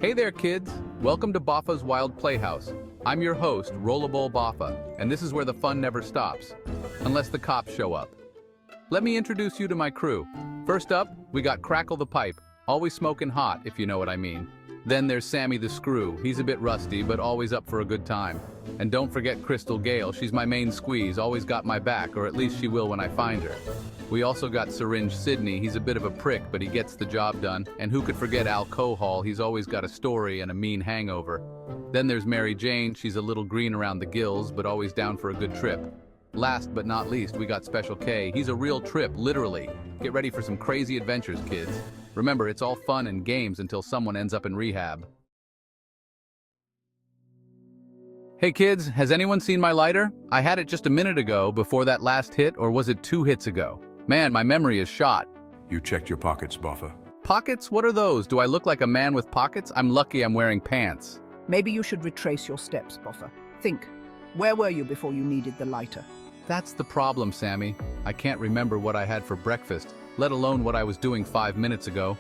Hey there, kids! Welcome to Boffa's Wild Playhouse. I'm your host, Roll-a-Bowl Boffa, and this is where the fun never stops, unless the cops show up. Let me introduce you to my crew. First up, we got Crackle the Pipe, always smoking hot, if you know what I mean. Then there's Sammy the Screw. He's a bit rusty, but always up for a good time. And don't forget Crystal Gayle. She's my main squeeze, always got my back, or at least she will when I find her. We also got Syringe Sydney. He's a bit of a prick, but he gets the job done. And who could forget Alcohol? He's always got a story and a mean hangover. Then there's Mary Jane. She's a little green around the gills, but always down for a good trip. Last but not least, we got Special K. He's a real trip, literally. Get ready for some crazy adventures, kids. Remember, it's all fun and games until someone ends up in rehab. Hey kids, has anyone seen my lighter? I had it just a minute ago before that last hit, or was it 2 hits ago? Man, my memory is shot. You checked your pockets, Boffa. Pockets? What are those? Do I look like a man with pockets? I'm lucky I'm wearing pants. Maybe you should retrace your steps, Boffa. Think, where were you before you needed the lighter? That's the problem, Sammy. I can't remember what I had for breakfast, let alone what I was doing 5 minutes ago.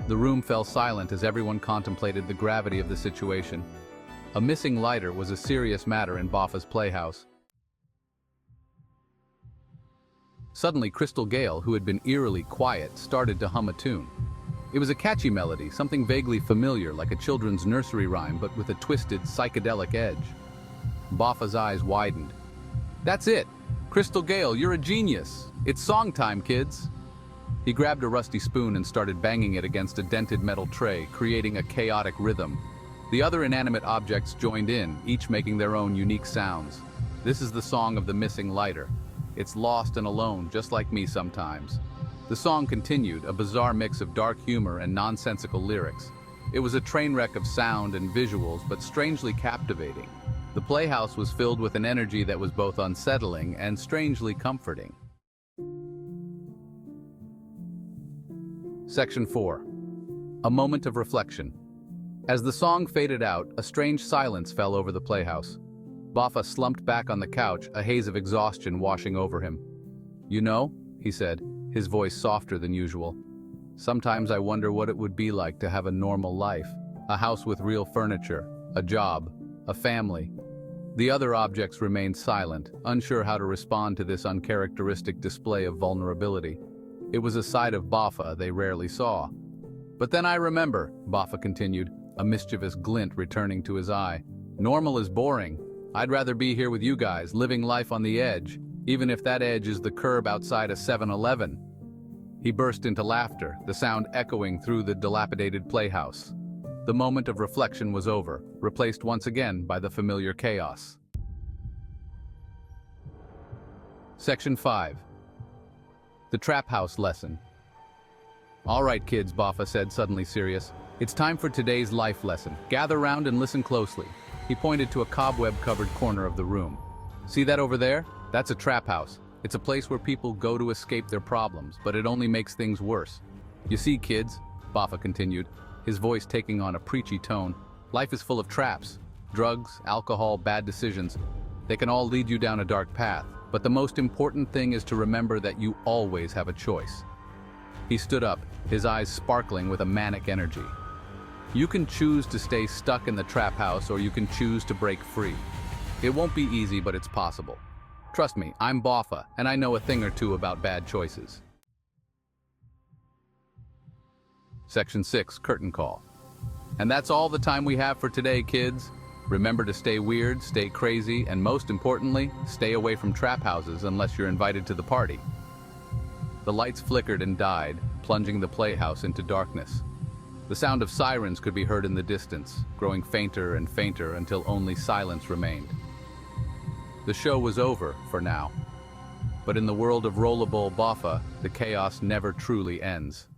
The room fell silent as everyone contemplated the gravity of the situation. A missing lighter was a serious matter in Boffa's playhouse. Suddenly, Crystal Gayle, who had been eerily quiet, started to hum a tune. It was a catchy melody, something vaguely familiar, like a children's nursery rhyme, but with a twisted, psychedelic edge. Boffa's eyes widened. That's it! Crystal Gayle, you're a genius! It's song time, kids! He grabbed a rusty spoon and started banging it against a dented metal tray, creating a chaotic rhythm. The other inanimate objects joined in, each making their own unique sounds. This is the song of the missing lighter. It's lost and alone, just like me sometimes. The song continued, a bizarre mix of dark humor and nonsensical lyrics. It was a train wreck of sound and visuals, but strangely captivating. The playhouse was filled with an energy that was both unsettling and strangely comforting. Section 4. A moment of reflection. As the song faded out, a strange silence fell over the playhouse. Boffa slumped back on the couch, a haze of exhaustion washing over him. "You know," he said, his voice softer than usual, "sometimes I wonder what it would be like to have a normal life. A house with real furniture, a job, a family." The other objects remained silent, unsure how to respond to this uncharacteristic display of vulnerability. It was a side of Boffa they rarely saw. "But then I remember," Boffa continued, a mischievous glint returning to his eye. "Normal is boring. I'd rather be here with you guys, living life on the edge, even if that edge is the curb outside a 7-Eleven. He burst into laughter, the sound echoing through the dilapidated playhouse. The moment of reflection was over, replaced once again by the familiar chaos. Section 5. The Trap House Lesson. "All right, kids," Boffa said, suddenly serious. "It's time for today's life lesson. Gather round and listen closely." He pointed to a cobweb-covered corner of the room. "See that over there? That's a trap house. It's a place where people go to escape their problems, but it only makes things worse. You see, kids," Boffa continued, his voice taking on a preachy tone, "life is full of traps. Drugs, alcohol, bad decisions. They can all lead you down a dark path, but the most important thing is to remember that you always have a choice." He stood up, his eyes sparkling with a manic energy. "You can choose to stay stuck in the trap house, or you can choose to break free. It won't be easy, but it's possible. Trust me, I'm Boffa, and I know a thing or two about bad choices." Section 6, Curtain Call. And that's all the time we have for today, kids. Remember to stay weird, stay crazy, and most importantly, stay away from trap houses unless you're invited to the party. The lights flickered and died, plunging the playhouse into darkness. The sound of sirens could be heard in the distance, growing fainter and fainter until only silence remained. The show was over, for now. But in the world of Roll-a-Bowl Boffa, the chaos never truly ends.